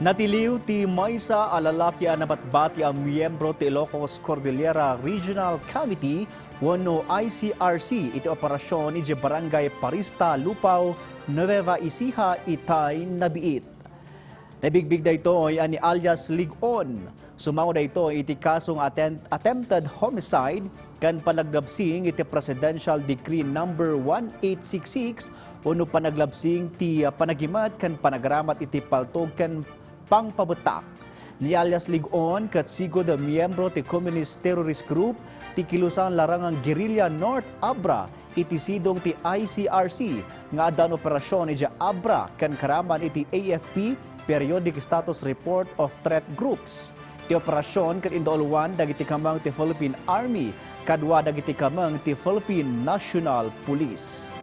Natiliw ti maysa a lalaki a napatbati ang miyembro ti Ilocos Cordillera Regional Committee wano ICRC iti operasyon iti Barangay Parista, Lupaw, Nueva Ecija, Itay, Nabiit. Nabigbig da ito ay ani alias Ligon. Sumango da ito iti kasong attempted homicide kan panaglabsing iti Presidential Decree No. 1866 uno panaglabsing ti panagimat kan panagaramat iti paltog kan pangpabetak. Ni alias Ligon kat sigod a miyembro ti Communist Terrorist Group ti kilusan larangang Guerrilla North Abra iti sidong ti ICRC nga adan operasyon iti Abra kan karaman iti AFP Periodic Status Report of Threat Groups. Ti operasyon kat indolwan dagiti kamang ti Philippine Army kadwa dagiti kamang ti Philippine National Police.